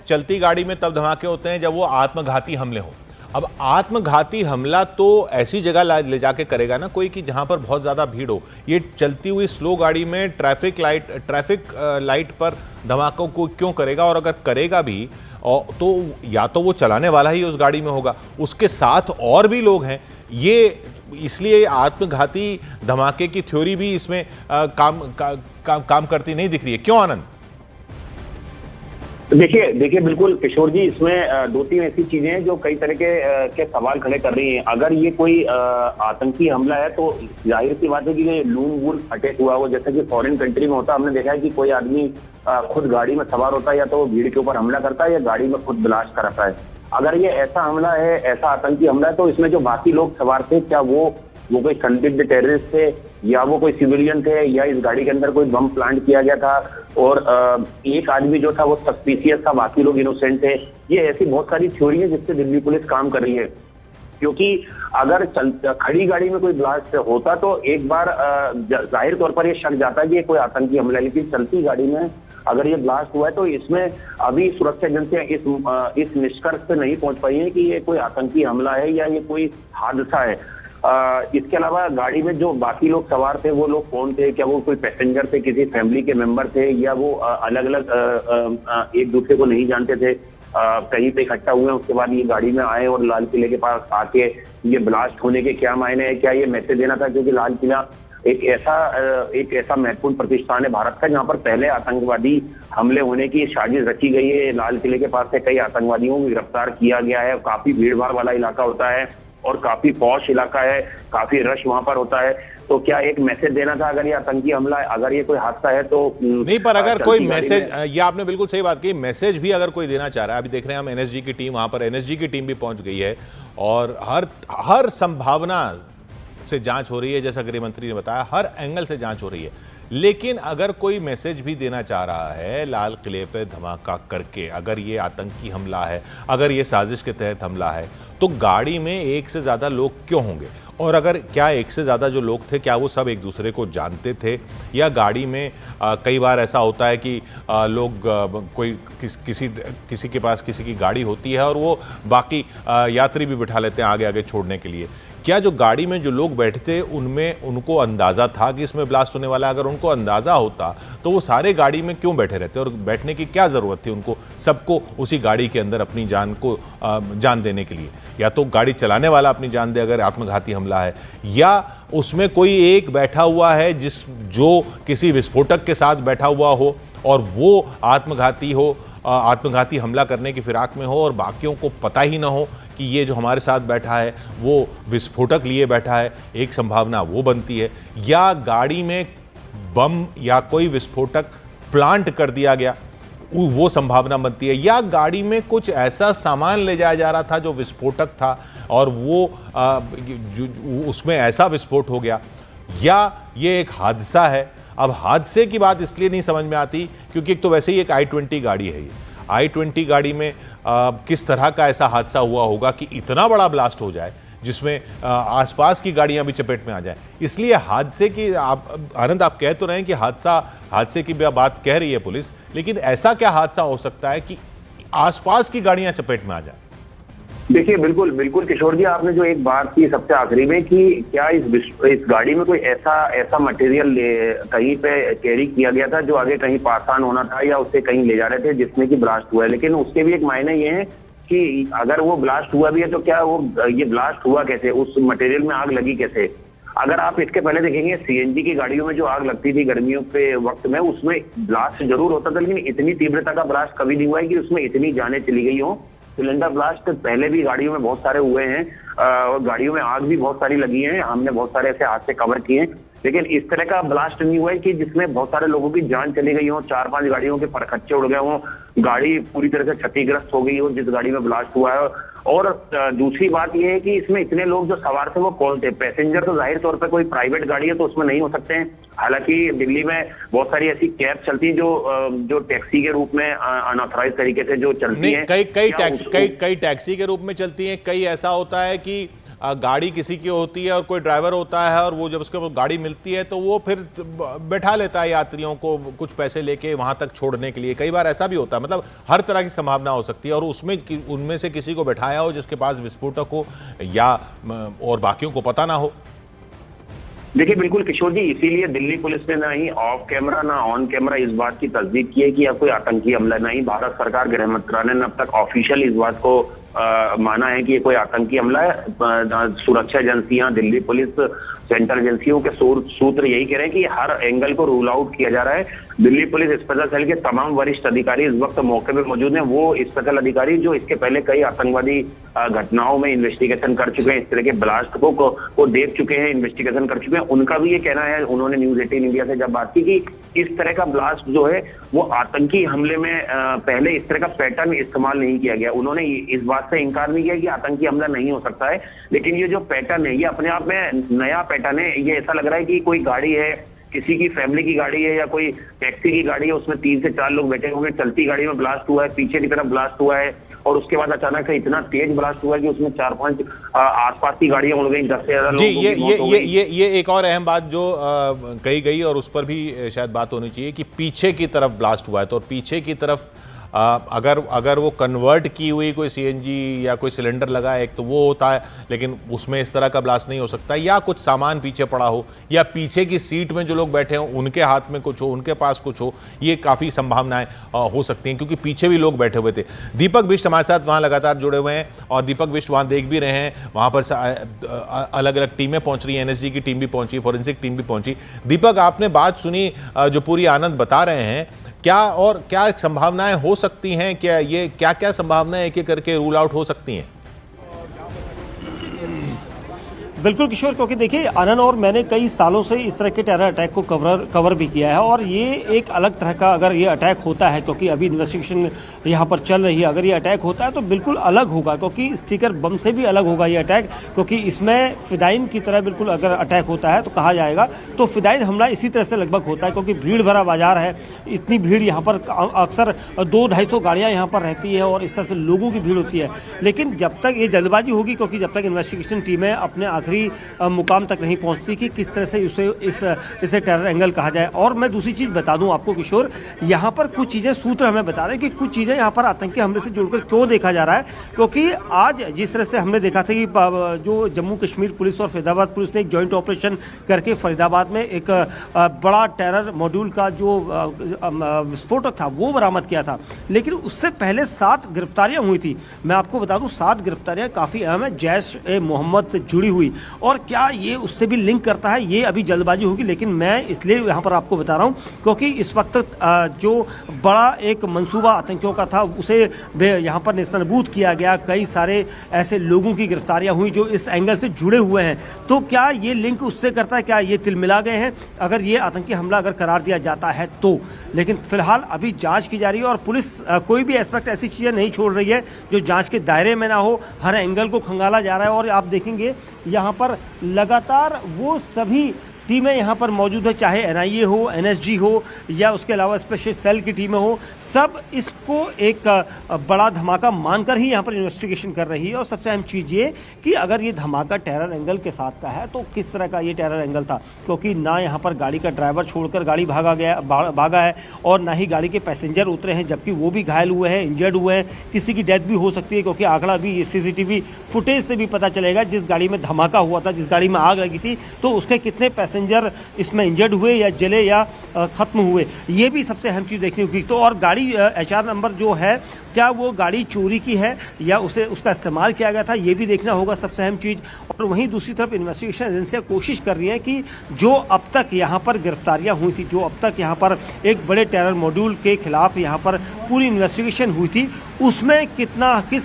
चलती गाड़ी में तब धमाके होते हैं जब वो आत्मघाती हमले हों। अब आत्मघाती हमला तो ऐसी जगह ले जाके करेगा ना कोई कि जहां पर बहुत ज्यादा भीड़ हो। ये चलती हुई स्लो गाड़ी में ट्रैफिक लाइट पर धमाकों को क्यों करेगा? और अगर करेगा भी तो या तो वो चलाने वाला ही उस गाड़ी में होगा, उसके साथ और भी लोग हैं। ये इसलिए आत्मघाती धमाके की थ्योरी भी इसमें काम करती नहीं दिख रही है। क्यों आनंद? देखिए बिल्कुल किशोर जी, इसमें दो तीन ऐसी चीजें हैं जो कई तरह के सवाल खड़े कर रही हैं। अगर ये कोई आतंकी हमला है तो जाहिर सी बात है कि ये लून वुल्फ अटैक हुआ हो, जैसा कि फॉरेन कंट्री में होता है। हमने देखा है कि कोई आदमी खुद गाड़ी में सवार होता है, या तो वो भीड़ के ऊपर हमला करता है या गाड़ी में खुद ब्लास्ट कराता है। अगर ये ऐसा हमला है, ऐसा आतंकी हमला है, तो इसमें जो बाकी लोग सवार थे, क्या वो कोई संदिग्ध टेररिस्ट थे, या वो कोई सिविलियन थे, या इस गाड़ी के अंदर कोई बम प्लांट किया गया था और एक आदमी जो था वो सस्पिशियस था, बाकी लोग इनोसेंट थे। ये ऐसी बहुत सारी थ्योरी है जिससे दिल्ली पुलिस काम कर रही है। क्योंकि अगर खड़ी गाड़ी में कोई ब्लास्ट होता तो एक बार जाहिर तौर पर ये शक जाता है कि ये कोई आतंकी हमला है, लेकिन चलती गाड़ी में अगर ये ब्लास्ट हुआ है तो इसमें अभी सुरक्षा एजेंसियां इस निष्कर्ष पे नहीं पहुंच पाई है कि ये कोई आतंकी हमला है या ये कोई हादसा है। इसके अलावा गाड़ी में जो बाकी लोग सवार थे वो लोग कौन थे? क्या वो कोई पैसेंजर थे, किसी फैमिली के मेंबर थे, या वो अलग अलग एक दूसरे को नहीं जानते थे, कहीं पे इकट्ठा हुए, उसके बाद ये गाड़ी में आए और लाल किले के पास आके ये ब्लास्ट होने के क्या मायने हैं? क्या ये मैसेज देना था? क्योंकि लाल किला एक ऐसा महत्वपूर्ण प्रतिष्ठान है भारत का जहां पर पहले आतंकवादी हमले होने की साजिश रची गई है। लाल किले के पास से कई आतंकवादियों को गिरफ्तार किया गया है। काफी भीड़ भाड़ वाला इलाका होता है और काफी पॉश इलाका है, काफी रश वहां पर होता है। तो क्या एक मैसेज देना था अगर ये आतंकी हमला है, अगर ये कोई हादसा है तो नहीं? पर अगर कोई मैसेज, ये आपने बिल्कुल सही बात की, मैसेज भी अगर कोई देना चाह रहा है। अभी देख रहे हैं हम एनएसजी की टीम, वहां पर एनएसजी की टीम भी पहुंच गई है और हर संभावना से जांच हो रही है। जैसा गृह मंत्री ने बताया, हर एंगल से जांच हो रही है। लेकिन अगर कोई मैसेज भी देना चाह रहा है लाल किले पे धमाका करके, अगर ये आतंकी हमला है, अगर ये साजिश के तहत हमला है, तो गाड़ी में एक से ज्यादा लोग क्यों होंगे? और अगर क्या एक से ज्यादा जो लोग थे, क्या वो सब एक दूसरे को जानते थे? या गाड़ी में कई बार ऐसा होता है कि लोग कोई किसी के पास किसी की गाड़ी होती है और वो बाकी यात्री भी बिठा लेते हैं आगे आगे छोड़ने के लिए। क्या जो गाड़ी में जो लोग बैठे थे उनमें उनको अंदाज़ा था कि इसमें ब्लास्ट होने वाला है? अगर उनको अंदाज़ा होता तो वो सारे गाड़ी में क्यों बैठे रहते? और बैठने की क्या ज़रूरत थी उनको, सबको उसी गाड़ी के अंदर अपनी जान को जान देने के लिए? या तो गाड़ी चलाने वाला अपनी जान दे अगर आत्मघाती हमला है, या उसमें कोई एक बैठा हुआ है जो किसी विस्फोटक के साथ बैठा हुआ हो और वो आत्मघाती हमला करने की फिराक में हो और बाकियों को पता ही ना हो कि ये जो हमारे साथ बैठा है वो विस्फोटक लिए बैठा है। एक संभावना वो बनती है। या गाड़ी में बम या कोई विस्फोटक प्लांट कर दिया गया, वो संभावना बनती है। या गाड़ी में कुछ ऐसा सामान ले जाया जा रहा था जो विस्फोटक था और वो उसमें ऐसा विस्फोट हो गया। या ये एक हादसा है। अब हादसे की बात इसलिए नहीं समझ में आती क्योंकि एक तो वैसे ही एक i20 गाड़ी है। ये i20 गाड़ी में किस तरह का ऐसा हादसा हुआ होगा कि इतना बड़ा ब्लास्ट हो जाए जिसमें आसपास की गाड़ियां भी चपेट में आ जाएं। इसलिए हादसे की आनंद आप कह तो रहे हैं कि हादसे की बात कह रही है पुलिस, लेकिन ऐसा क्या हादसा हो सकता है कि आसपास की गाड़ियां चपेट में आ जाए? देखिए बिल्कुल किशोर जी, आपने जो एक बात की सबसे आखिरी में कि क्या इस गाड़ी में कोई ऐसा मटेरियल कहीं पे कैरी किया गया था जो आगे कहीं पास ऑन होना था या उससे कहीं ले जा रहे थे जिसमें कि ब्लास्ट हुआ है। लेकिन उसके भी एक मायने ये है कि अगर वो ब्लास्ट हुआ भी है तो क्या ये ब्लास्ट हुआ कैसे, उस मटेरियल में आग लगी कैसे? अगर आप इसके पहले देखेंगे सीएनजी की गाड़ियों में जो आग लगती थी गर्मियों के वक्त में, उसमें ब्लास्ट जरूर होता था, लेकिन इतनी तीव्रता का ब्लास्ट कभी नहीं हुआ है कि उसमें इतनी जानें चली गई हो। सिलेंडर ब्लास्ट पहले भी गाड़ियों में बहुत सारे हुए हैं और गाड़ियों में आग भी बहुत सारी लगी है। हमने बहुत सारे ऐसे हादसे कवर किए हैं, लेकिन इस तरह का ब्लास्ट नहीं हुआ है कि जिसमें बहुत सारे लोगों की जान चली गई हो, 4-5 गाड़ियों के परखच्चे उड़ गए हों, गाड़ी पूरी तरह से क्षतिग्रस्त हो गई हो जिस गाड़ी में ब्लास्ट हुआ है। और दूसरी बात यह है कि इसमें इतने लोग जो सवार थे वो कौन थे? पैसेंजर तो जाहिर तौर पर कोई प्राइवेट गाड़ी है तो उसमें नहीं हो सकते हैं। हालांकि दिल्ली में बहुत सारी ऐसी कैब चलती है जो टैक्सी के रूप में अनऑथराइज तरीके से जो चलती हैं। कई टैक्सी के रूप में चलती हैं। कई ऐसा होता है कि गाड़ी किसी की होती है और कोई ड्राइवर होता है, और वो जब उसको गाड़ी मिलती है तो वो फिर बैठा लेता है यात्रियों को कुछ पैसे लेके वहां तक छोड़ने के लिए। कई बार ऐसा भी होता है, मतलब हर तरह की संभावना हो सकती है, और उसमें उनमें से किसी को बैठाया हो जिसके पास विस्फोटक हो या और बाकियों को पता ना हो। देखिए बिल्कुल किशोर जी, इसीलिए दिल्ली पुलिस ने ना ही ऑफ कैमरा ना ऑन कैमरा इस बात की तस्दीक की है कि यह कोई आतंकी हमला नहीं। भारत सरकार गृह मंत्रालय ने अब तक ऑफिशियल इस बात को माना है कि ये कोई आतंकी हमला है। सुरक्षा एजेंसियां, दिल्ली पुलिस, सेंट्रल एजेंसियों के सूत्र यही कह रहे हैं कि हर एंगल को रूल आउट किया जा रहा है। दिल्ली पुलिस स्पेशल सेल के तमाम वरिष्ठ अधिकारी इस वक्त मौके पर मौजूद हैं। वो स्पेशल अधिकारी जो इसके पहले कई आतंकवादी घटनाओं में इन्वेस्टिगेशन कर चुके हैं, इस तरह के ब्लास्ट को देख चुके हैं, इन्वेस्टिगेशन कर चुके हैं, उनका भी ये कहना है। उन्होंने न्यूज 18 इंडिया से जब बात की कि इस तरह का ब्लास्ट जो है वो आतंकी हमले में पहले इस तरह का पैटर्न इस्तेमाल नहीं किया गया। उन्होंने इस बात से इंकार नहीं किया कि आतंकी हमला नहीं हो सकता है, लेकिन ये जो पैटर्न है ये अपने आप में नया पैटर्न है। ये ऐसा लग रहा है कि कोई गाड़ी है, किसी की फैमिली की गाड़ी है या कोई टैक्सी की गाड़ी है, उसमें 3 से 4 लोग बैठे होंगे, चलती गाड़ी में ब्लास्ट हुआ है, पीछे की तरफ ब्लास्ट हुआ है, और उसके बाद अचानक से इतना तेज ब्लास्ट हुआ है कि उसमें 4-5 आसपास की गाड़ियां उड़ गई, 10 से ज्यादा जी। लोगों की मौत हो गई। ये एक और अहम बात जो कही गई और उस पर भी शायद बात होनी चाहिए कि पीछे की तरफ ब्लास्ट हुआ है, तो पीछे की तरफ अगर वो कन्वर्ट की हुई कोई सीएनजी या कोई सिलेंडर लगा है एक तो वो होता है, लेकिन उसमें इस तरह का ब्लास्ट नहीं हो सकता। या कुछ सामान पीछे पड़ा हो, या पीछे की सीट में जो लोग बैठे हों उनके हाथ में कुछ हो, उनके पास कुछ हो, ये काफ़ी संभावनाएं हो सकती हैं, क्योंकि पीछे भी लोग बैठे हुए थे। दीपक बिष्ट हमारे साथ वहाँ लगातार जुड़े हुए हैं, और दीपक बिष्ट वहाँ देख भी रहे हैं, वहाँ पर अलग अलग टीमें पहुँच रही हैं, एनएसजी की टीम भी पहुँची, फॉरेंसिक टीम भी पहुँची। दीपक, आपने बात सुनी जो पूरी आनंद बता रहे हैं, क्या संभावनाएं हो सकती हैं, क्या ये क्या संभावनाएं एक एक करके रूल आउट हो सकती हैं? बिल्कुल किशोर, क्योंकि देखिए आनंद और मैंने कई सालों से इस तरह के टेरर अटैक को कवर भी किया है, और ये एक अलग तरह का अगर ये अटैक होता है, क्योंकि अभी इन्वेस्टिगेशन यहाँ पर चल रही है, अगर ये अटैक होता है तो बिल्कुल अलग होगा, क्योंकि स्टिकर बम से भी अलग होगा ये अटैक, क्योंकि इसमें फिदाइन की तरह बिल्कुल अगर अटैक होता है तो कहा जाएगा तो फिदाइन हमला इसी तरह से लगभग होता है, क्योंकि भीड़ भरा बाजार है, इतनी भीड़ यहाँ पर अक्सर 200-250 गाड़ियाँ यहाँ पर रहती है और इस तरह से लोगों की भीड़ होती है। लेकिन जब तक ये जल्दबाजी होगी, क्योंकि जब तक इन्वेस्टिगेशन टीमें अपने आखिरी मुकाम तक नहीं पहुंचती कि किस तरह से इसे टेरर एंगल कहा जाए। और मैं दूसरी चीज़ बता दूं आपको किशोर, यहाँ पर कुछ चीज़ें सूत्र हमें बता रहे हैं कि कुछ चीज़ें यहाँ पर आतंकी हमले से जुड़कर क्यों देखा जा रहा है, क्योंकि आज जिस तरह से हमने देखा था कि जो जम्मू कश्मीर पुलिस और फरीदाबाद पुलिस ने एक जॉइंट ऑपरेशन करके फरीदाबाद में एक बड़ा टेरर मॉड्यूल का जो विस्फोटक था वो बरामद किया था, लेकिन उससे पहले 7 गिरफ्तारियां हुई थी। मैं आपको बता दूं 7 गिरफ्तारियां काफ़ी अहम है, जैश-ए-मोहम्मद से जुड़ी हुई, और क्या ये उससे भी लिंक करता है, ये अभी जल्दबाजी होगी, लेकिन मैं इसलिए यहाँ पर आपको बता रहा हूँ क्योंकि इस वक्त जो बड़ा एक मंसूबा आतंकियों का था उसे यहाँ पर नेस्तनाबूद किया गया। कई सारे ऐसे लोगों की गिरफ्तारियां हुई जो इस एंगल से जुड़े हुए हैं, तो क्या ये लिंक उससे करता है, क्या ये तिलमिला गए हैं अगर ये आतंकी हमला अगर करार दिया जाता है तो। लेकिन फिलहाल अभी जांच की जा रही है, और पुलिस कोई भी एस्पेक्ट ऐसी चीज़ें नहीं छोड़ रही है जो जांच के दायरे में ना हो, हर एंगल को खंगाला जा रहा है। और आप देखेंगे यहाँ पर लगातार वो सभी टीमें यहाँ पर मौजूद है, चाहे एनआईए हो, एनएसजी हो, या उसके अलावा स्पेशल सेल की टीमें हो, सब इसको एक बड़ा धमाका मानकर ही यहाँ पर इन्वेस्टिगेशन कर रही है। और सबसे अहम चीज़ ये कि अगर ये धमाका टेरर एंगल के साथ का है तो किस तरह का ये टेरर एंगल था, क्योंकि ना यहाँ पर गाड़ी का ड्राइवर छोड़कर गाड़ी भागा है, और ना ही गाड़ी के पैसेंजर उतरे हैं, जबकि वो भी घायल हुए हैं, इंजर्ड हुए हैं, किसी की डेथ भी हो सकती है, क्योंकि आंकड़ा भी सीसीटीवी फुटेज से भी पता चलेगा जिस गाड़ी में धमाका हुआ था, जिस गाड़ी में आग लगी थी, तो उसके कितने पैसेंजर इसमें इंजर्ड हुए या जले या खत्म हुए, ये भी सबसे अहम चीज़ देखनी होगी। तो और गाड़ी एचआर नंबर जो है, क्या वो गाड़ी चोरी की है या उसका इस्तेमाल किया गया था, ये भी देखना होगा सबसे अहम चीज़। और वहीं दूसरी तरफ इन्वेस्टिगेशन एजेंसियां कोशिश कर रही हैं कि जो अब तक यहाँ पर गिरफ्तारियां हुई थी, जो अब तक यहाँ पर एक बड़े टेरर मॉड्यूल के खिलाफ यहाँ पर पूरी इन्वेस्टिगेशन हुई थी, उसमें किस हद